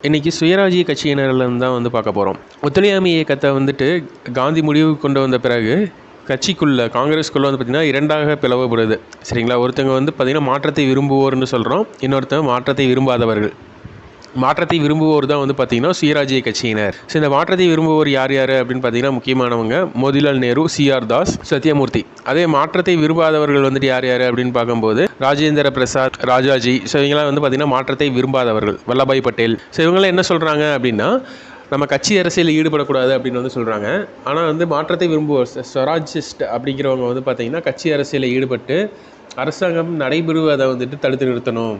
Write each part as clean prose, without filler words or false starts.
இன்றைக்கி சுயராஜ்ய கட்சியினர்லேருந்து தான் பார்க்க போகிறோம். ஒத்துழையாமை இயக்கத்தை காந்தி முடிவு கொண்டு வந்த பிறகு கட்சிக்குள்ளே காங்கிரஸ்குள்ளே பார்த்திங்கன்னா இரண்டாக பிளவுபடுது. சரிங்களா? ஒருத்தவங்க பார்த்திங்கன்னா மாற்றத்தை விரும்புவோர்னு சொல்கிறோம், இன்னொருத்தவங்க மாற்றத்தை விரும்பாதவர்கள். மாற்றத்தை விரும்புவோர் தான் பார்த்திங்கன்னா சுயராஜ்ய கட்சியினர். ஸோ இந்த மாற்றத்தை விரும்புவோர் யார் யார் அப்படின்னு பார்த்திங்கன்னா முக்கியமானவங்க மோதிலால் நேரு, சிஆர் தாஸ், சத்யமூர்த்தி. அதே மாற்றத்தை விரும்பாதவர்கள் யார் யார் அப்படின்னு பார்க்கும்போது ராஜேந்திர பிரசாத், ராஜாஜி. ஸோ இவங்களாம் பார்த்திங்கன்னா மாற்றத்தை விரும்பாதவர்கள். வல்லபாய் பட்டேல். ஸோ இவங்களாம் என்ன சொல்கிறாங்க அப்படின்னா, நம்ம கட்சி அரசியலில் ஈடுபடக்கூடாது அப்படின்னு சொல்கிறாங்க. ஆனால் மாற்றத்தை விரும்புவோர் ஸ்வராஜிஸ்ட் அப்படிங்கிறவங்க பார்த்திங்கன்னா கட்சி அரசியலில் ஈடுபட்டு அரசாங்கம் நடைபெறுவதை தடுத்து நிறுத்தணும்,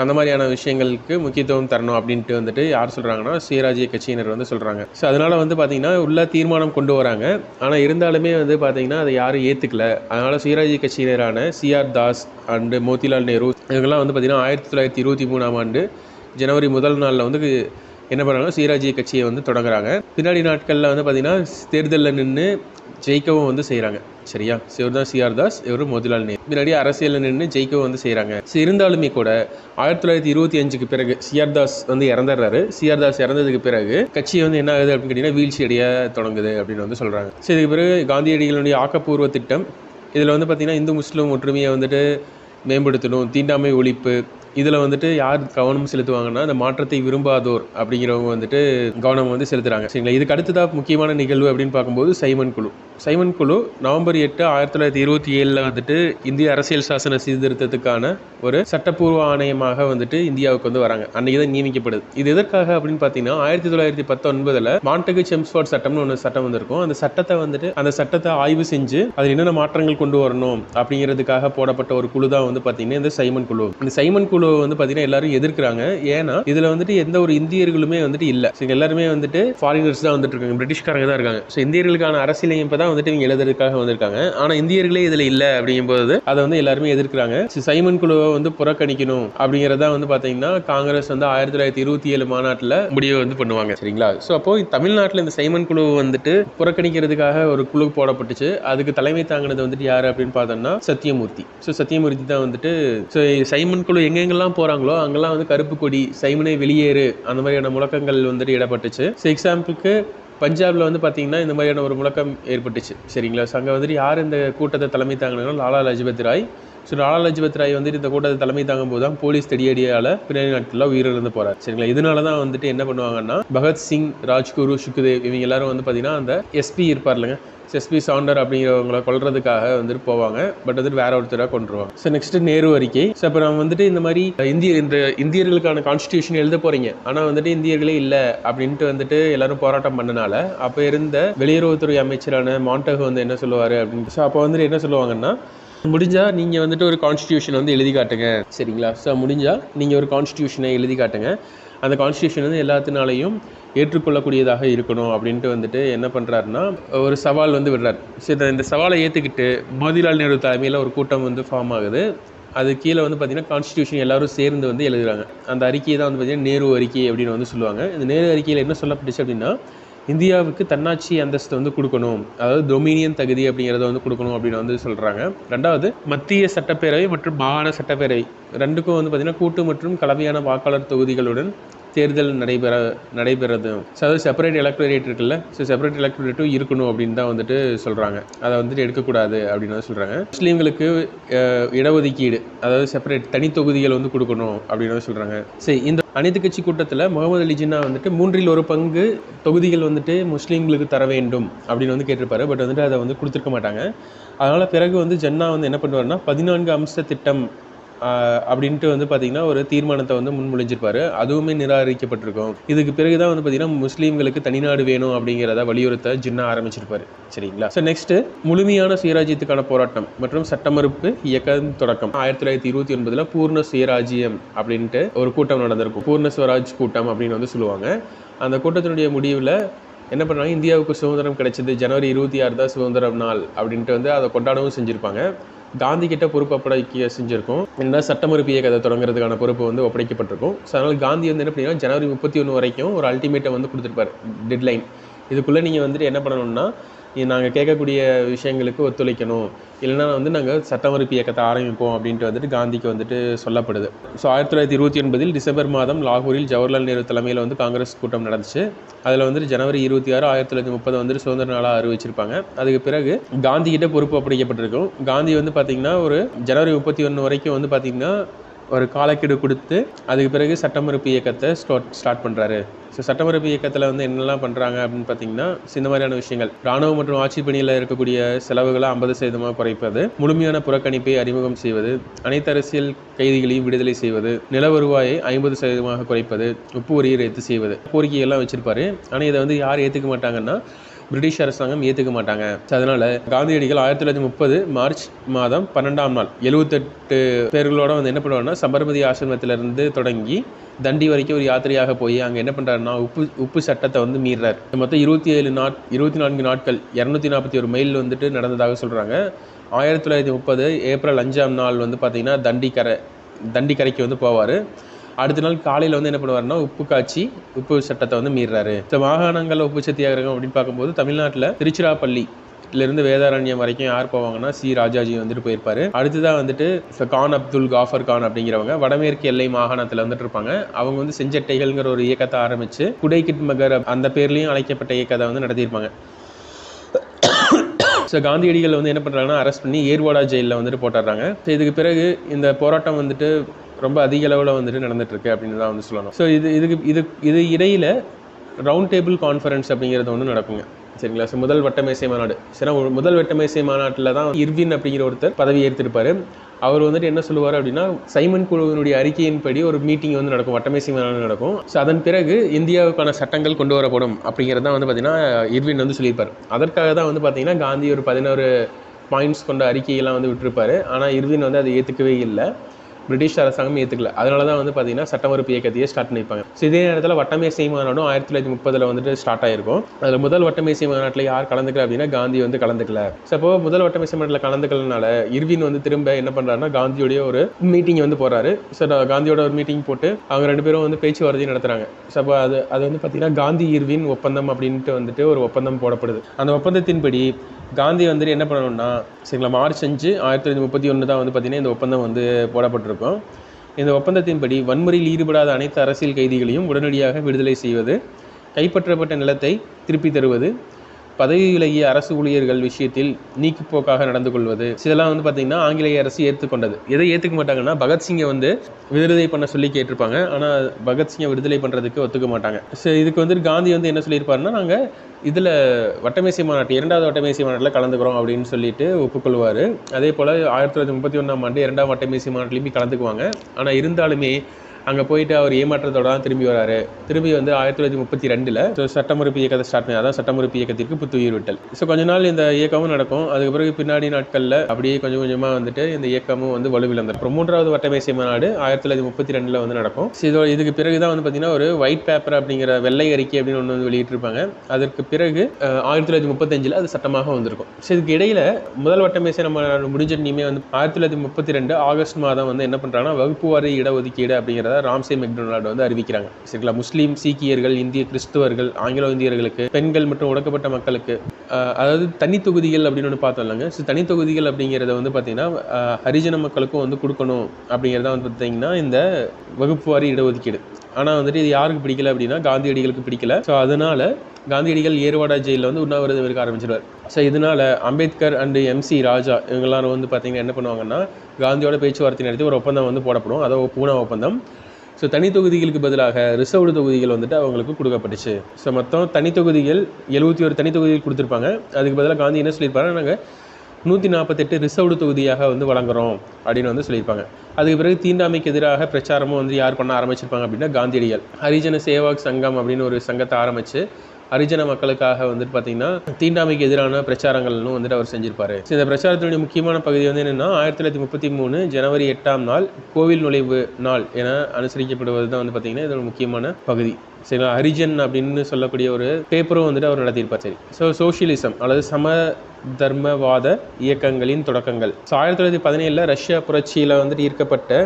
அந்த மாதிரியான விஷயங்களுக்கு முக்கியத்துவம் தரணும் அப்படின்ட்டு யார் சொல்கிறாங்கன்னா சுயராஜ்ய கட்சியினர் சொல்கிறாங்க. ஸோ அதனால் பார்த்திங்கன்னா உள்ள தீர்மானம் கொண்டு வராங்க. ஆனால் இருந்தாலுமே பார்த்திங்கன்னா அதை யாரும் ஏற்றுக்கல. அதனால் சுயராஜ்ய கட்சியினரான சிஆர் தாஸ் அண்டு மோதிலால் நேரு இவங்கெல்லாம் பார்த்திங்கன்னா 1923ஆம் ஆண்டு ஜனவரி 1 நாளில் என்ன பண்ணுறாங்க, சுயராஜ்ய கட்சியை தொடங்குறாங்க. பின்னாடி நாட்களில் பார்த்திங்கன்னா தேர்தலில் நின்று ஜெயிக்கவும் செய்கிறாங்க. சரியா? இவர் தான் சிஆர் தாஸ், இவர் மோதிலால் நேரு. முன்னாடி அரசியலில் நின்று ஜெயிக்கவும் செய்கிறாங்க. இருந்தாலுமே கூட 1925க்கு பிறகு சிஆர் தாஸ் இறந்துடுறாரு. சிஆர் தாஸ் இறந்ததுக்கு பிறகு கட்சி என்ன ஆகுது அப்படின்னு கேட்டிங்கன்னா வீழ்ச்சி அடைய தொடங்குது அப்படின்னு சொல்கிறாங்க. ஸோ இதுக்கு பிறகு காந்தியடிகளுடைய ஆக்கப்பூர்வ திட்டம் இதில் பார்த்திங்கன்னா இந்து முஸ்லீம் ஒற்றுமையை மேம்படுத்தணும், தீண்டாமை ஒழிப்பு, இதில் யார் கவனம் செலுத்துவாங்கன்னா அந்த மாற்றத்தை விரும்பாதோர் அப்படிங்கிறவங்க கவனம் செலுத்துகிறாங்க. சரிங்களா? இதுக்கு அடுத்ததாக முக்கியமான நிகழ்வு அப்படின்னு பார்க்கும்போது சைமன் குழு நவம்பர் 8, 1927 இந்திய அரசியல் சாசன சீர்திருத்தத்துக்கான ஒரு சட்டப்பூர்வ ஆணையமாக இந்தியாவுக்கு வராங்க. அன்றைக்கி தான் நியமிக்கப்படுது. இது எதற்காக அப்படின்னு பார்த்தீங்கன்னா 1919 மாண்டகு செம்ஸ்ஃபோர்ட் சட்டம்னு ஒன்று சட்டம் வந்திருக்கும். அந்த சட்டத்தை ஆய்வு செஞ்சு அதில் என்னென்ன மாற்றங்கள் கொண்டு வரணும் அப்படிங்கிறதுக்காக போடப்பட்ட ஒரு குழு தான் பார்த்தீங்கன்னா இந்த சைமன் குழு. இந்த சைமன் குழு பார்த்தீங்கன்னா எல்லாரும் எதிர்க்கிறாங்க. ஏன்னா இதில் எந்த ஒரு இந்தியர்களுமே இல்லை. எல்லாருமே ஃபாரினர்ஸ் தான் இருக்காங்க, பிரிட்டிஷ்காரங்க தான் இருக்காங்க. ஸோ இந்தியர்களுக்கான அரசியலமைப்பை தான் இவங்க எழுதுறதுக்காக வந்திருக்காங்க. ஆனால் இந்தியர்களே இதில் இல்லை அப்படிங்கும்போது அதை எல்லாருமே எதிர்க்கிறாங்க. சைமன் குழுவை புறக்கணிக்கணும் அப்படிங்கிறதா பார்த்தீங்கன்னா காங்கிரஸ் 1927 மாநாட்டில் முடிவு பண்ணுவாங்க. சரிங்களா? ஸோ அப்போ தமிழ்நாட்டில் இந்த சைமன் குழு புறக்கணிக்கிறதுக்காக ஒரு குழு போடப்பட்டுச்சு. அதுக்கு தலைமை தாங்கினது யார் அப்படின்னு பார்த்தோம்னா சத்யமூர்த்தி. ஸோ சத்யமூர்த்தி தான் ஸோ சைமன் குழு எங்கெங்கெல்லாம் போகிறாங்களோ அங்கெல்லாம் கருப்பு கொடி, சைமனை வெளியேறு, அந்த மாதிரியான முழக்கங்கள் இடப்பட்டுச்சு. ஸோ எக்ஸாம்பிளுக்கு பஞ்சாபில் பார்த்தீங்கன்னா இந்த மாதிரியான ஒரு முழக்கம் ஏற்பட்டுச்சு. சரிங்களா? ஸோ அங்கே யார் இந்த கூட்டத்தை தலைமை தாங்கினா லாலா லஜபத் ராய். ஸோ லாலா லஜபத் ராய் இந்த கூட்டத்தை தலைமை தாங்கும் போது தான் போலீஸ் தடியடியால் பின்னாடி நாட்களில் உயிரிழந்து போகிறார். சரிங்களா? இதனால தான் என்ன பண்ணுவாங்கன்னா பகத்சிங், ராஜ்குரு, சுக்தேவ் இவங்க எல்லாரும் பார்த்தீங்கன்னா அந்த எஸ்பி இருப்பார் இல்லைங்க, எஸ்பி சாண்டர் அப்படிங்கிறவங்களை கொல்றதுக்காக போவாங்க. பட் வேற ஒருத்தராக கொண்டுருவாங்க. ஸோ நெக்ஸ்ட் நேரு அறிக்கை. ஸோ அப்போ நம்ம இந்த மாதிரி இந்தியர்களுக்கான கான்ஸ்டியூஷன் எழுத போறீங்க, ஆனால் இந்தியர்களே இல்லை அப்படின்ட்டு எல்லாரும் போராட்டம் பண்ணனால அப்போ இருந்த வெளியுறவுத்துறை அமைச்சரான மாண்டகு என்ன சொல்லுவார் அப்படின்னு. ஸோ அப்போ என்ன சொல்லுவாங்கன்னா, முடிஞ்சால் நீங்கள் ஒரு கான்ஸ்டியூஷன் எழுதி காட்டுங்க. சரிங்களா? ஸோ முடிஞ்சால் நீங்கள் ஒரு கான்ஸ்டியூஷனை எழுதி காட்டுங்க. அந்த கான்ஸ்டியூஷன் எல்லாத்தினாலையும் ஏற்றுக்கொள்ளக்கூடியதாக இருக்கணும் அப்படின்ட்டு என்ன பண்ணுறாருன்னா ஒரு சவால் விடுறார். சரி, இந்த சவாலை ஏற்றுக்கிட்டு மோதிலால் நேரு தலைமையில் ஒரு கூட்டம் ஃபார்ம் ஆகுது. அது கீழே பார்த்தீங்கன்னா கான்ஸ்டியூஷன் எல்லாரும் சேர்ந்து எழுதுறாங்க. அந்த அறிக்கையை தான் பார்த்தீங்கன்னா நேரு அறிக்கை அப்படின்னு சொல்லுவாங்க. இந்த நேரு அறிக்கையில் என்ன சொல்லப்பட்டுச்சு அப்படின்னா, இந்தியாவுக்கு தன்னாட்சி அந்தஸ்து கொடுக்கணும், அதாவது டொமினியன் தகுதி அப்படிங்கிறத கொடுக்கணும் அப்படின்னு சொல்கிறாங்க. ரெண்டாவது, மத்திய சட்டப்பேரவை மற்றும் மாகாண சட்டப்பேரவை ரெண்டுக்கும் பார்த்தீங்கன்னா கூட்டு மற்றும் கலவையான வாக்காளர் தொகுதிகளுடன் தேர்தல் நடைபெறது. அதாவது செப்பரேட் எலக்டரேட் இருக்குல்ல, ஸோ செப்பரேட் எலக்டரேட்டும் இருக்கணும் அப்படின்னு தான் சொல்கிறாங்க. அதை எடுக்கக்கூடாது அப்படின்னு சொல்கிறாங்க. முஸ்லீம்களுக்கு இடஒதுக்கீடு, அதாவது செப்பரேட் தனி தொகுதிகள் கொடுக்கணும் அப்படின்னு சொல்கிறாங்க. சரி, இந்த அனைத்து கட்சி கூட்டத்தில் முகமது அலி ஜின்னா 1/3 தொகுதிகள் முஸ்லீம்களுக்கு தர வேண்டும் அப்படின்னு கேட்டிருப்பாரு. பட் அதை கொடுத்துருக்க மாட்டாங்க. அதனால் பிறகு ஜன்னா என்ன பண்ணுவார்னா 14 அம்ச திட்டம் அப்படின்ட்டு பார்த்தீங்கன்னா ஒரு தீர்மானத்தை முன்மொழிஞ்சிருப்பாரு. அதுவுமே நிராகரிக்கப்பட்டிருக்கும். இதுக்கு பிறகு தான் பார்த்தீங்கன்னா முஸ்லீம்களுக்கு தனிநாடு வேணும் அப்படிங்கிறத வலியுறுத்த ஜின்னா ஆரம்பிச்சிருப்பாரு. சரிங்களா? ஸோ நெக்ஸ்ட், முழுமையான சுயராஜ்யத்துக்கான போராட்டம் மற்றும் சட்ட மறுப்பு இயக்கம் தொடக்கம். 1929 பூர்ண சுயராஜ்யம் அப்படின்ட்டு ஒரு கூட்டம் நடந்திருக்கும். பூர்ண ஸ்வராஜ் கூட்டம் அப்படின்னு சொல்லுவாங்க. அந்த கூட்டத்தினுடைய முடிவில் என்ன பண்ணுறாங்க, இந்தியாவுக்கு சுதந்திரம் கிடைச்சது, ஜனவரி 26 தான் சுதந்திரம் நாள் அப்படின்ட்டு அதை கொண்டாடவும் செஞ்சுருப்பாங்க. காந்தி கிட்ட பொறுப்பு ஒப்படைக்க செஞ்சிருக்கும். என்ன சட்ட மறுப்பு இயக்கத்தை தொடங்குறதுக்கான பொறுப்பு ஒப்படைக்கப்பட்டிருக்கும். ஸோ அதனால் காந்தி என்ன பண்ணினா ஜனவரி 31 வரைக்கும் ஒரு அல்டிமேட்டை கொடுத்துருப்பார், டெட்லைன். இதுக்குள்ளே நீங்கள் வந்துட்டு என்ன பண்ணணும்னா நாங்கள் கேட்கக்கூடிய விஷயங்களுக்கு ஒத்துழைக்கணும், இல்லைனா வந்து நாங்கள் சட்ட மறுப்பு இயக்கத்தை ஆரம்பிப்போம் அப்படின்ட்டு வந்துட்டு காந்திக்கு வந்துட்டு சொல்லப்படுது. ஸோ 1929 டிசம்பர் மாதம் லாகூரில் ஜவஹர்லால் நேரு தலைமையில் வந்து காங்கிரஸ் கூட்டம் நடந்துச்சு. அதில் வந்துட்டு ஜனவரி 26, 1930 வந்துட்டு சுதந்திர நாளாக அறிவிச்சிருப்பாங்க. அதுக்கு பிறகு காந்தி கிட்ட பொறுப்பு ஒப்படைக்கப்பட்டிருக்கும். காந்தி வந்து பார்த்திங்கன்னா ஒரு ஜனவரி 31 வரைக்கும் வந்து பார்த்திங்கன்னா ஒரு காலக்கெடு கொடுத்து அதுக்கு பிறகு சட்ட மறுப்பு இயக்கத்தை ஸ்டார்ட் பண்ணுறாரு. ஸோ சட்ட மறுப்பு இயக்கத்தில் வந்து என்னெல்லாம் பண்ணுறாங்க அப்படின்னு பார்த்தீங்கன்னா இந்த மாதிரியான விஷயங்கள்: ராணுவம் மற்றும் ஆட்சி பணியில் இருக்கக்கூடிய செலவுகளை 50% குறைப்பது, முழுமையான புறக்கணிப்பை அறிமுகம் செய்வது, அனைத்து அரசியல் கைதிகளையும் விடுதலை செய்வது, நில வருவாயை 50% குறைப்பது, உப்பு வரியை ரத்து செய்வது, கோரிக்கையெல்லாம் வச்சிருப்பாரு. ஆனால் இதை வந்து யார் ஏற்றுக்க மாட்டாங்கன்னா பிரிட்டிஷ் அரசாங்கம் ஏற்றுக்க மாட்டாங்க. அதனால் காந்தியடிகள் 1930 மார்ச் மாதம் 12ஆம் நாள் 78 பேர்களோட வந்து என்ன பண்ணுவாருன்னா சபர்மதி ஆசிரமத்திலிருந்து தொடங்கி தண்டி வரைக்கும் ஒரு யாத்திரையாக போய் அங்கே என்ன பண்ணுறாருன்னா உப்பு சட்டத்தை வந்து மீறார். மொத்தம் 24 நாட்கள் 241 மைல் வந்துட்டு நடந்ததாக சொல்கிறாங்க. 1930 ஏப்ரல் 5ஆம் நாள் வந்து பார்த்திங்கன்னா தண்டி கரைக்கு வந்து போவார். அடுத்த நாள் காலையில் வந்து என்ன பண்ணுவாருன்னா உப்பு காய்ச்சி உப்பு சட்டத்தை வந்து மீறாரு. ஸோ மாகாணங்களில் உப்பு சத்தியாகிரகம் அப்படின்னு பார்க்கும்போது தமிழ்நாட்டில் திருச்சிராப்பள்ளியிலிருந்து வேதாரண்யம் வரைக்கும் யார் போவாங்கன்னா சி ராஜாஜி வந்துட்டு போயிருப்பாரு. அடுத்ததான் வந்துட்டு கான் அப்துல் காஃபர் கான் அப்படிங்கிறவங்க வடமேற்கு எல்லை மாகாணத்தில் வந்துட்டு இருப்பாங்க. அவங்க வந்து செஞ்சட்டைகள்ங்கிற ஒரு இயக்கத்தை ஆரம்பித்து குடைகிட் மகர் அந்த பேர்லையும் அழைக்கப்பட்ட இயக்கத்தை வந்து நடத்தியிருப்பாங்க. ஸோ காந்தியடிகள் வந்து என்ன பண்ணுறாங்கன்னா அரெஸ்ட் பண்ணி ஏர்வாடா ஜெயிலில் வந்துட்டு போட்டுடுறாங்க. ஸோ இதுக்கு பிறகு இந்த போராட்டம் வந்துட்டு ரொம்ப அதிக அளவில் வந்துட்டு நடந்துட்டுருக்கு அப்படின்னு தான் வந்து சொல்லணும். ஸோ இது இடையில் ரவுண்ட் டேபிள் கான்ஃபரன்ஸ் அப்படிங்கிறது வந்து நடக்குங்க. சரிங்களா? ஸோ முதல் வட்டமேசை மாநாடு. சரி, முதல் வட்டமேசை மாநாட்டில் தான் இர்வின் அப்படிங்கிற ஒருத்தர் பதவி ஏற்றிருப்பார். அவர் வந்துட்டு என்ன சொல்லுவார் அப்படின்னா சைமன் குழுவினுடைய அறிக்கையின்படி ஒரு மீட்டிங் வந்து நடக்கும், வட்டமேசை மாநாடு நடக்கும். ஸோ அதன் பிறகு இந்தியாவுக்கான சட்டங்கள் கொண்டு வரப்படும் அப்படிங்கிறது தான் வந்து பார்த்திங்கன்னா இர்வின் வந்து சொல்லியிருப்பார். அதற்காக தான் வந்து பார்த்திங்கன்னா காந்தி ஒரு 11 பாயிண்ட்ஸ் கொண்ட அறிக்கையெல்லாம் வந்து விட்டுருப்பார். ஆனால் இர்வின் வந்து அதை ஏற்றுக்கவே இல்லை, பிரிட்டிஷ் அரசாங்கம் ஏற்றுக்கல. அதனால தான் வந்து பார்த்திங்கன்னா சட்ட மறுப்பு இயக்கத்தையே ஸ்டார்ட் பண்ணியிருப்பாங்க. ஸோ இதே நேரத்தில் வட்டமேசை மாநாடும் 1930 வந்துட்டு ஸ்டார்ட் ஆகிருக்கும். அதில் முதல் வட்டமேசை மாநாட்டில் யார் கலந்துக்கல அப்படின்னா காந்தி வந்து கலந்துக்கல. ஸோ அப்போ முதல் வட்டமேசை மாநாட்டில் கலந்துக்கலனால இர்வின் வந்து திரும்ப என்ன பண்ணுறாருன்னா காந்தியோடைய ஒரு மீட்டிங் வந்து போகிறாரு. ஸோ காந்தியோட ஒரு மீட்டிங் போட்டு அவங்க 2 பேரும் வந்து பேச்சுவார்த்தை நடத்துகிறாங்க. ஸோ அப்போ அது வந்து பார்த்திங்கன்னா காந்தி இர்வின் ஒப்பந்தம் அப்படின்ட்டு வந்துட்டு ஒரு ஒப்பந்தம் போடப்படுது. அந்த ஒப்பந்தத்தின்படி காந்தி வந்துட்டு என்ன பண்ணணும்னா சரிங்களா மார்ச் 5, 1931 தான் வந்து பார்த்திங்கன்னா இந்த ஒப்பந்தம் வந்து போடப்பட்டிருக்கும். இந்த ஒப்பந்தத்தின்படி வன்முறையில் ஈடுபடாத அனைத்து அரசியல் கைதிகளையும் உடனடியாக விடுதலை செய்வது, கைப்பற்றப்பட்ட நிலத்தை திருப்பி தருவது, பதவி விலகிய அரசு ஊழியர்கள் விஷயத்தில் நீக்குப்போக்காக நடந்து கொள்வது, இதெல்லாம் வந்து பார்த்திங்கன்னா ஆங்கிலேய அரசு ஏற்றுக்கொண்டது. எதை ஏற்றுக்க மாட்டாங்கன்னா பகத்சிங்கை வந்து விடுதலை பண்ண சொல்லி கேட்டிருப்பாங்க. ஆனால் பகத்சிங்கை விடுதலை பண்ணுறதுக்கு ஒத்துக்க மாட்டாங்க. ஸோ இதுக்கு வந்துட்டு காந்தி வந்து என்ன சொல்லியிருப்பாருன்னா நாங்கள் இதில் வட்டமேசை மாநாட்டு 2வது வட்டமேசை மாநாட்டில் கலந்துக்கிறோம் அப்படின்னு சொல்லிட்டு ஒப்புக்கொள்வார். அதே போல் 1931ஆம் ஆண்டு 2ஆம் வட்டமேசை மாநாட்டிலையுமே கலந்துக்குவாங்க. ஆனால் இருந்தாலுமே அங்கே போயிட்டு அவர் ஏமாற்றத்தோடு தான் திரும்பி வராரு. திரும்பி வந்து 1932 ஸோ சட்ட மறுப்பு இயக்கத்தை ஸ்டார்ட் பண்ணி அதான் சட்ட மறுப்பு இயக்கத்திற்கு புத்துயிர் விட்டல். ஸோ கொஞ்ச நாள் இந்த இயக்கமும் நடக்கும். அதுக்கு பிறகு பின்னாடி நாட்களில் அப்படியே கொஞ்சம் கொஞ்சமாக வந்துட்டு இந்த இயக்கமும் வந்து வலுவிழந்தது. அப்புறம் 3வது வட்டமேசை மாநாடு 1932 வந்து நடக்கும். ஸோ இதுக்கு பிறகு தான் வந்து பார்த்திங்கன்னா ஒரு ஒயிட் பேப்பர் அப்படிங்கிற வெள்ளை அறிக்கை அப்படின்னு ஒன்று வந்து வெளியிட்டிருப்பாங்க. அதற்கு பிறகு 1935 அது சட்டமாக வந்திருக்கும். ஸோ இதுக்கு இடையில் முதல் வட்டமேசை நம்ம முடிஞ்சிருந்தீமே வந்து 1932 ஆகஸ்ட் மாதம் வந்து என்ன பண்ணுறாங்கன்னா வகுப்பு வாரி இடஒதுக்கீடு அப்படிங்கிறத ராம்சே மெக்டொனால்டு வந்து அறிவிக்கிறாங்க. சரிங்களா? முஸ்லீம், சீக்கியர்கள், இந்திய கிறிஸ்துவர்கள், ஆங்கிலோ இந்தியர்களுக்கு, பெண்கள் மற்றும் ஒடுக்கப்பட்ட மக்களுக்கு அதாவது தனி தொகுதிகள் அப்படின்னு ஒன்று பார்த்தோம் இல்லைங்க. ஸோ தனி தொகுதிகள் அப்படிங்கிறத வந்து பார்த்திங்கன்னா ஹரிஜன மக்களுக்கும் வந்து கொடுக்கணும் அப்படிங்கிறத வந்து பார்த்திங்கன்னா இந்த வகுப்பு வாரி இடஒதுக்கீடு. ஆனால் வந்துட்டு இது யாருக்கு பிடிக்கல அப்படின்னா காந்தியடிகளுக்கு பிடிக்கல. ஸோ அதனால் காந்தியடிகள் ஏர்வாடா ஜெயிலில் வந்து உண்ணாவிரதம் இருக்க ஆரம்பிச்சிருவார். ஸோ இதனால் அம்பேத்கர் அண்டு MC ராஜா இவங்கெல்லாம் வந்து பார்த்திங்கன்னா என்ன பண்ணுவாங்கன்னா காந்தியோட பேச்சுவார்த்தை நடத்தி ஒரு ஒப்பந்தம் வந்து போடப்படும். அதை பூனா ஒப்பந்தம். ஸோ தனி தொகுதிகளுக்கு பதிலாக ரிசர்வ்டு தொகுதிகள் வந்துட்டு அவங்களுக்கு கொடுக்கப்பட்டுச்சு. ஸோ மொத்தம் தனி தொகுதிகள் 71 தனி தொகுதிகள் கொடுத்துருப்பாங்க. அதுக்கு பதிலாக காந்தி என்ன சொல்லியிருப்பாங்க, நாங்கள் 148 ரிசர்வ்டு தொகுதியாக வந்து வழங்குறோம் அப்படின்னு வந்து சொல்லியிருப்பாங்க. அதுக்கு பிறகு தீண்டாமைக்கு எதிராக பிரச்சாரமும் வந்து யார் பண்ண ஆரம்பிச்சிருப்பாங்க அப்படின்னா காந்தியடிகள். ஹரிஜன சேவாக் சங்கம் அப்படின்னு ஒரு சங்கத்தை ஆரம்பித்து ஹரிஜன மக்களுக்காக வந்துட்டு பார்த்திங்கன்னா தீண்டாமைக்கு எதிரான பிரச்சாரங்கள்னு வந்துட்டு அவர் செஞ்சிருப்பார். இந்த பிரச்சாரத்தினுடைய முக்கியமான பகுதி வந்து என்னென்னா 1933 ஜனவரி 8ஆம் நாள் கோவில் நுழைவு நாள் என அனுசரிக்கப்படுவது தான் வந்து பார்த்திங்கன்னா இதோட முக்கியமான பகுதி. சரிங்களா? ஹரிஜன் அப்படின்னு சொல்லக்கூடிய ஒரு பேப்பரும் வந்துட்டு அவர் நடத்தியிருப்பார். சரி, ஸோ சோஷியலிசம் அல்லது சம தர்மவாத இயக்கங்களின் தொடக்கங்கள். 1917 ரஷ்யா புரட்சியில் வந்துட்டு ஈர்க்கப்பட்ட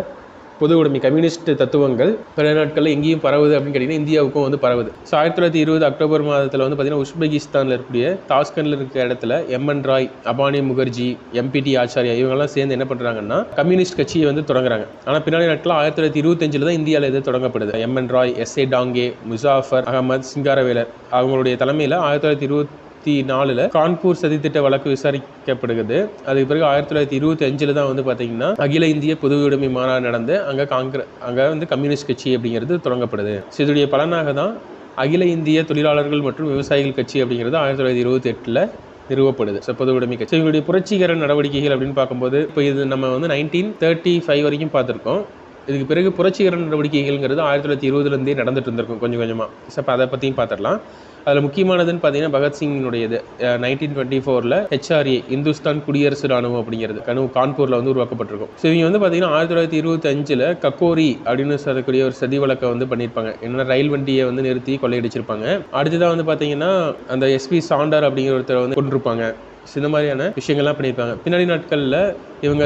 பொது உடைமை கம்யூனிஸ்ட் தத்துவங்கள் பல நாட்களில் எங்கேயும் பரவுது அப்படின்னு கேட்டிங்கன்னா இந்தியாவுக்கும் வந்து பரவுது. ஸோ 1920 அக்டோபர் மாதத்தில் வந்து பார்த்தீங்கன்னா உஸ்பெகிஸ்தானில் இருக்கக்கூடிய தாஸ்கண்டில் இருக்கிற இடத்துல எம்என் ராய், அபானி முகர்ஜி, எம்பிடி ஆச்சாரியா இவங்கெல்லாம் சேர்ந்து என்ன பண்ணுறாங்கன்னா கம்யூனிஸ்ட் கட்சியை வந்து தொடங்குறாங்க. ஆனால் பின்னாடி நாட்களில் 1925 தான் இந்தியாவில் இது தொடங்கப்படுது. எம்என் ராய், எஸ்ஏ டாங்கே, முசாஃபர் அகமது, சிங்காரவேலர் அவங்களுடைய தலைமையில் 1924 கான்பூர் சதித்திட்ட வழக்கு விசாரிக்கப்படுகிறது. அதுக்கு பிறகு 1925 தான் வந்து பார்த்தீங்கன்னா அகில இந்திய பொது உடைமை மாநாடு நடந்து அங்கே வந்து கம்யூனிஸ்ட் கட்சி அப்படிங்கிறது தொடங்கப்படுது. இதனுடைய பலனாக தான் அகில இந்திய தொழிலாளர்கள் மற்றும் விவசாயிகள் கட்சி அப்படிங்கிறது 1928 நிறுவப்படுது. பொது உடைமை கட்சி இவங்களுடைய புரட்சிகர நடவடிக்கைகள் அப்படின்னு பார்க்கும்போது இப்போ இது நம்ம வந்து 1935 வரைக்கும் பார்த்துருக்கோம். இதுக்கு பிறகு புரட்சிகர நடவடிக்கைகள்ங்கிறது 1920 நடந்துட்டு இருந்திருக்கும் கொஞ்சம் கொஞ்சமாக. இப்போ அதை பற்றியும் பார்த்துடலாம். அதில் முக்கியமானதுன்னு பார்த்தீங்கன்னா பகத்சிங்கினுடையது 1924 HRA இந்துஸ்தான் குடியரசு ராணுவம் அப்படிங்கிறது கான்பூரில் வந்து உருவாக்கப்பட்டிருக்கும். இவங்க வந்து பார்த்தீங்கன்னா 1925 கக்கோரி அப்படின்னு சொல்லக்கூடிய ஒரு சதி வழக்கை வந்து பண்ணியிருப்பாங்க. என்னன்னா ரயில் வண்டியை வந்து நிறுத்தி கொள்ளையடிச்சிருப்பாங்க. அடுத்ததான் வந்து பார்த்தீங்கன்னா அந்த SP சாண்டர் அப்படிங்கிற ஒருத்தரை வந்து கொண்டிருப்பாங்க. இந்த மாதிரியான விஷயங்கள்லாம் பண்ணியிருப்பாங்க. பின்னாடி நாட்களில் இவங்க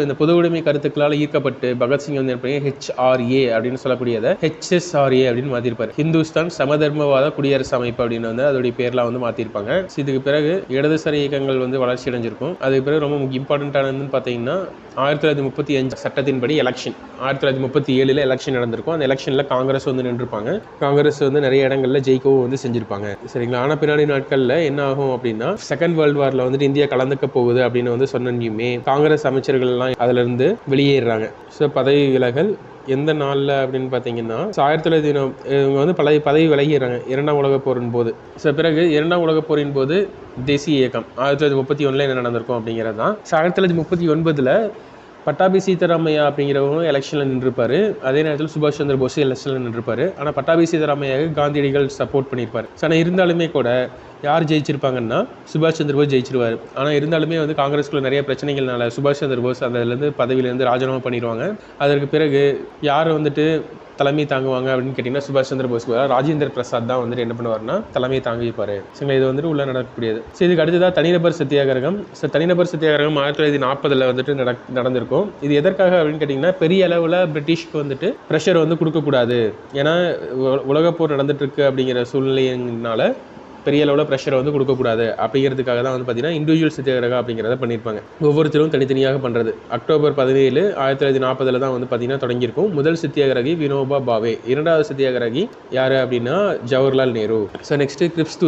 இந்த பொது உடைமை கருத்துக்களால் ஈர்க்கப்பட்டு பகத்சிங் வந்து HRA அப்படின்னு சொல்லக்கூடியதை HSRA அப்படின்னு மாற்றிருப்பார். ஹிந்துஸ்தான் சமதர்மவாத குடியரசு அமைப்பு அப்படின்னு வந்து அதோடைய பேர்லாம் வந்து மாற்றிருப்பாங்க. இதுக்கு பிறகு இடதுசாரி இயக்கங்கள் வந்து வளர்ச்சி அடைஞ்சிருக்கும். அதுக்கு பிறகு ரொம்ப இம்பார்ட்டண்ட்டானதுன்னு பார்த்தீங்கன்னா 1935 சட்டத்தின்படி எலெக்ஷன் 1937 எலெக்ஷன் நடந்திருக்கும். அந்த எலெக்ஷனில் காங்கிரஸ் வந்து நின்றுருப்பாங்க. காங்கிரஸ் வந்து நிறைய இடங்களில் ஜெயிக்கவும் வந்து செஞ்சுருப்பாங்க. சரிங்களா. ஆனால் பின்னாடி நாட்களில் என்ன ஆகும் அப்படின்னா செகண்ட் வேர்ல்டு வாரில் வந்துட்டு இந்தியா கலந்துக்க போகுது அப்படின்னு வந்து சொன்னியுமே காங்கிரஸ் அமைச்சர்கள்லாம் அதிலிருந்து வெளியேறாங்க. பதவி விலகல் எந்த நாளில் அப்படின்னு பார்த்தீங்கன்னா 1900 இவங்க வந்து பதவி விலகிறாங்க இரண்டாம் உலகப் போரின் போது. பிறகு இரண்டாம் உலகப் போரின் போது தேசிய இயக்கம் 1931 என்ன நடந்திருக்கும் அப்படிங்கிறது தான். 1939 பட்டாபி சீதாராமையா அப்படிங்கிறவங்க எலெக்ஷனில் நின்றுப்பார். அதே நேரத்தில் சுபாஷ் சந்திர போஸ் எலெக்ஷனில் நின்றுப்பார். ஆனால் பட்டாபி சீதாராமையாவுக்கு காந்தியடிகள் சப்போர்ட் பண்ணியிருப்பார். ஆனால் இருந்தாலுமே கூட யார் ஜெயிச்சிருப்பாங்கன்னா சுபாஷ் சந்திர போஸ் ஜெயிச்சிருவார். ஆனால் இருந்தாலுமே வந்து காங்கிரஸ்குள்ள நிறைய பிரச்சனைகள்னால சுபாஷ் சந்திர போஸ் அதிலேருந்து பதவியிலேருந்து ராஜினாமா பண்ணிடுவாங்க. அதற்கு பிறகு யார் வந்துட்டு தலைமை தாங்குவாங்க அப்படின்னு கேட்டிங்கன்னா சுபாஷ் சந்திர போஸ் ராஜேந்திர பிரசாத் தான் வந்துட்டு என்ன பண்ணுவார்னா தலைமை தாங்கிப்பார். சரிங்களா. இது வந்துட்டு உள்ள நடக்கக்கூடியது. இதுக்கு அடுத்ததான் தனிநபர் சத்தியாகிரகம். தனிநபர் சத்தியாகிரகம் 1940 வந்துட்டு நடந்திருக்கும். இது எதற்காக அப்படின்னு கேட்டிங்கன்னா பெரிய அளவில் பிரிட்டிஷ்க்கு வந்துட்டு ப்ரெஷர் வந்து கொடுக்கக்கூடாது. ஏன்னா உலகப்போர் நடந்துட்டு இருக்கு அப்படிங்கிற சூழ்நிலையினால பெரிய அளவில் ப்ரெஷரை வந்து கொடுக்கக்கூடாது அப்படிங்கிறதுக்காக தான் வந்து பார்த்தீங்கன்னா இண்டிவிஜுவல் சத்தியாகிரகம் அப்படிங்கிறத பண்ணியிருப்பாங்க. ஒவ்வொருத்தரும் தனித்தனியாக பண்ணுறது. அக்டோபர் 17, 1940 தான் வந்து பார்த்தீங்கன்னா தொடங்கியிருக்கும். முதல் சத்தியாகிரகி வினோபா பாவே. இரண்டாவது சத்தியாகிரகி யார் அப்படின்னா ஜவஹர்லால் நேரு. நெக்ஸ்ட்டு கிரிப்ஸ்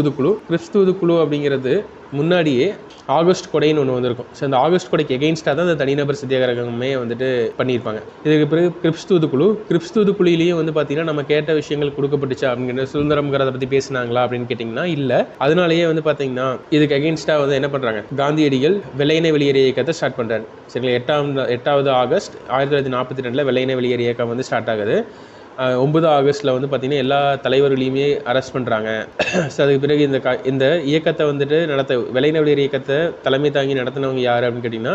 தூதுக்குழு அப்படிங்கிறது முன்னாடியே ஆகஸ்ட் கொடைன்னு ஒன்று வந்திருக்கும். அந்த ஆகஸ்ட் கொடைக்கு எகெயின்ஸ்டாக தான் அந்த தனிநபர் சத்தியாகிரகமே வந்துட்டு பண்ணியிருப்பாங்க. இதுக்கு பிறகு கிரிப்ஸ் தூதுக்குழுலையும் வந்து பார்த்தீங்கன்னா நம்ம கேட்ட விஷயங்கள் கொடுக்கப்பட்டுச்சா அப்படிங்கிற சுதந்திரம்ங்கிறத பற்றி பேசினாங்களா அப்படின்னு கேட்டிங்கன்னா இல்லை. அதனாலேயே வந்து பார்த்தீங்கன்னா இதுக்கு எகெயின்ஸ்டாக வந்து என்ன பண்ணுறாங்க காந்தியடிகள் வெள்ளையனே வெளியேறு இயக்கத்தை ஸ்டார்ட் பண்ணுறாரு. சரிங்களா. 8 ஆகஸ்ட் 1942 வெள்ளையனே வெளியேறு இயக்கம் வந்து ஸ்டார்ட் ஆகுது. 9 ஆகஸ்ட்டில் வந்து பார்த்திங்கன்னா எல்லா தலைவர்களையுமே அரெஸ்ட் பண்ணுறாங்க. அதுக்கு பிறகு இந்த இயக்கத்தை வந்துட்டு வெள்ளையனே வெளியேறு இயக்கத்தை தலைமை தாங்கி நடத்தினவங்க யார் அப்படின்னு கேட்டிங்கன்னா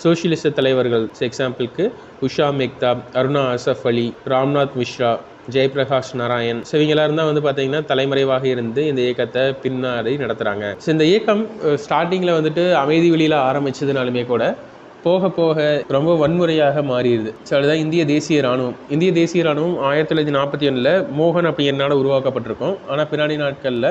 சோஷியலிச தலைவர்கள். எக்ஸாம்பிளுக்கு உஷா மேக்தா, அருணா அசஃப் அலி, ராம்நாத் மிஸ்ரா, ஜெயபிரகாஷ் நாராயண் இவங்க எல்லாரும் தான் வந்து பார்த்தீங்கன்னா தலைமறைவாக இருந்து இந்த இயக்கத்தை பின்னாடி நடத்துகிறாங்க. இந்த இயக்கம் ஸ்டார்டிங்கில் வந்துட்டு அமைதி வெளியில் ஆரம்பித்ததுனாலுமே கூட போக போக ரொம்ப வன்முறையாக மாறிடுது. அதுதான் இந்திய தேசிய இராணுவம். 1941 மோகன் அப்படிங்கிறனால உருவாக்கப்பட்டிருக்கும். ஆனால் பின்னாடி நாட்களில்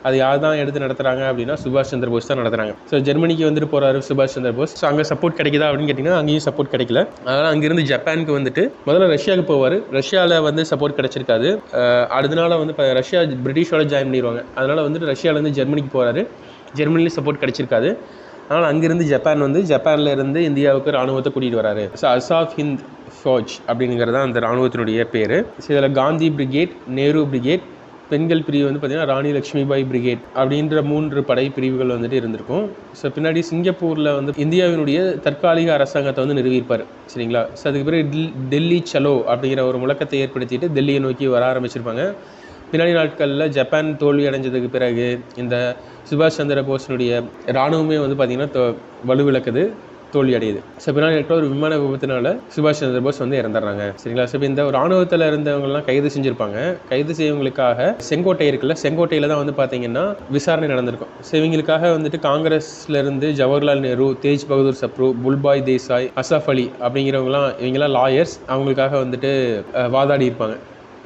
அது யார் தான் எடுத்து நடத்துகிறாங்க அப்படின்னா சுபாஷ் சந்திர போஸ் தான் நடத்துகிறாங்க. ஜெர்மனிக்கு வந்துட்டு போகிறாரு சுபாஷ் சந்திர போஸ். அங்கே சப்போர்ட் கிடைக்குதா அப்படின்னு கேட்டிங்கன்னா அங்கேயும் சப்போர்ட் கிடைக்கல. அதனால் அங்கேருந்து ஜப்பானுக்கு வந்துட்டு முதல்ல ரஷ்யாவுக்கு போவார். ரஷ்யாவில் வந்து சப்போர்ட் கிடைச்சிருக்காது. அதனால வந்து ரஷ்யா பிரிட்டிஷோட ஜாயின் பண்ணிடுவாங்க. அதனால் வந்துட்டு ரஷ்யாவிலேருந்து ஜெர்மனிக்கு போகிறாரு. ஜெர்மனிலையும் சப்போர்ட் கிடைச்சிருக்காது. ஆனால் அங்கேருந்து ஜப்பானில் இருந்து இந்தியாவுக்கு இராணுவத்தை கூட்டிகிட்டு வராரு. அசாஃப் ஹிந்த் ஃபௌஜ் அப்படிங்கிறது தான் அந்த இராணுவத்தினுடைய பேர். இதில் காந்தி பிரிகேட், நேரு பிரிகேட், பெண்கள் பிரிவு வந்து பார்த்திங்கன்னா ராணி லக்ஷ்மிபாய் பிரிகேட் அப்படின்ற 3 படை பிரிவுகள் வந்துட்டு இருந்திருக்கும். பின்னாடி சிங்கப்பூரில் வந்து இந்தியாவினுடைய தற்காலிக அரசாங்கத்தை வந்து நிறுவியிருப்பார். சரிங்களா. அதுக்கு பிறகு டெல்லி சலோ அப்படிங்கிற ஒரு முழக்கத்தை ஏற்படுத்திட்டு டெல்லியை நோக்கி வர ஆரம்பிச்சிருப்பாங்க. பின்னாடி நாட்களில் ஜப்பான் தோல்வி அடைஞ்சதுக்கு பிறகு இந்த சுபாஷ் சந்திர போஸினுடைய இராணுவமே வந்து பார்த்திங்கன்னா வலுவிழக்குது. தோல்வி அடையுது. ஸோ பின்னாடி ஒரு விமான விபத்தினால சுபாஷ் சந்திர போஸ் வந்து இறந்துடுறாங்க. சரிங்களா? ஸோ இந்த ராணுவத்தில் இருந்தவங்கலாம் கைது செஞ்சுருப்பாங்க. கைது செய்யவங்களுக்காக செங்கோட்டை இருக்குல்ல, செங்கோட்டையில் தான் வந்து பார்த்தீங்கன்னா விசாரணை நடந்திருக்கும். ஸோ இவங்களுக்காக வந்துட்டு காங்கிரஸ்லேருந்து ஜவஹர்லால் நேரு, தேஜ் பகதூர் சப்ரு, புல்பாய் தேசாய், அசாஃப் அலி இவங்கெல்லாம் லாயர்ஸ். அவங்களுக்காக வந்துட்டு வாதாடி இருப்பாங்க.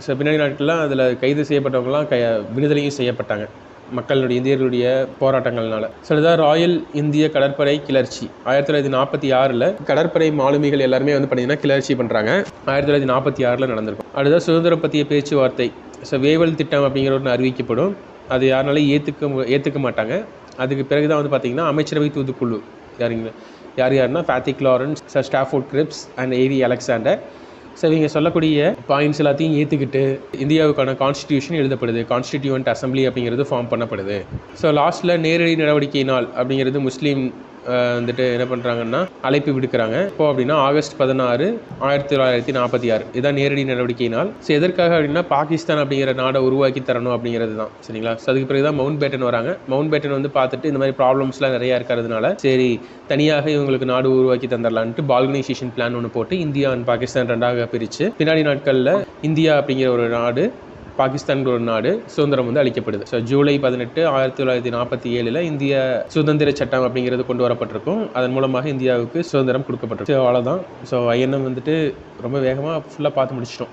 ஸோ பின்னாடி நாட்கள்லாம் அதில் கைது செய்யப்பட்டவங்கலாம் விடுதலையும் செய்யப்பட்டாங்க மக்களுடைய இந்தியர்களுடைய போராட்டங்கள்னால. ஸோ இதுதான் ராயல் இந்திய கடற்படை கிளர்ச்சி. 1946 கடற்படை மாலுமிகள் எல்லாருமே வந்து பார்த்தீங்கன்னா கிளர்ச்சி பண்ணுறாங்க. 1946 நடந்திருக்கும். அடுத்தது சுதந்திரம் பற்றிய பேச்சுவார்த்தை. ஸோ வேவல் திட்டம் அப்படிங்கிற ஒன்று அறிவிக்கப்படும். அது யாருனாலும் ஏற்றுக்க மாட்டாங்க. அதுக்கு பிறகு தான் வந்து பார்த்தீங்கன்னா அமைச்சரவை தூதுக்குழு யாருன்னா Pethick Lawrence, Stafford Cripps and A V Alexander. So இவங்க சொல்லக்கூடிய பாயிண்ட்ஸ் எல்லாத்தையும் ஏற்றுக்கிட்டு இந்தியாவுக்கான கான்ஸ்டிடியூஷன் எழுதப்படுது. கான்ஸ்டிடியூவன்ட் அசம்பிளி அப்படிங்கிறது ஃபார்ம் பண்ணப்படுது. ஸோ லாஸ்ட்டில் நேரடி நடவடிக்கை நாள் அப்படிங்கிறது முஸ்லீம் வந்துட்டு என்ன பண்ணுறாங்கன்னா அழைப்பு விடுக்கிறாங்க. இப்போ அப்படின்னா ஆகஸ்ட் 16, 1946 இதான் நேரடி நடவடிக்கை நாள். ஸோ எதற்காக அப்படின்னா பாகிஸ்தான் அப்படிங்கிற நாடை உருவாக்கி தரணும் அப்படிங்கிறது தான். சரிங்களா? ஸோ அதுக்கு பிறகு தான் மவுண்ட் பேட்டன் வராங்க. மவுண்ட் பேட்டன் வந்து பார்த்துட்டு இந்த மாதிரி ப்ராப்ளம்ஸ்லாம் நிறையா இருக்கிறதுனால சரி தனியாக இவங்களுக்கு நாடு உருவாக்கி தந்துடலான்ட்டு பால்கனைசேஷன் பிளான் ஒன்று போட்டு இந்தியா அண்ட் பாகிஸ்தான் ரெண்டாக பிரித்து பின்னாடி நாட்களில் இந்தியா அப்படிங்கிற ஒரு நாடு, பாகிஸ்தான்கிற ஒரு நாடு சுதந்திரம் வந்து அளிக்கப்படுது. ஸோ ஜூலை 18, 1947 இந்திய சுதந்திர சட்டம் அப்படிங்கிறது கொண்டு வரப்பட்டிருக்கும். அதன் மூலமாக இந்தியாவுக்கு சுதந்திரம் கொடுக்கப்பட்டிருக்கு. அவ்வளோதான். ஸோ ஐஎன்எம் வந்துட்டு ரொம்ப வேகமாக ஃபுல்லாக பார்த்து முடிச்சிட்டோம்.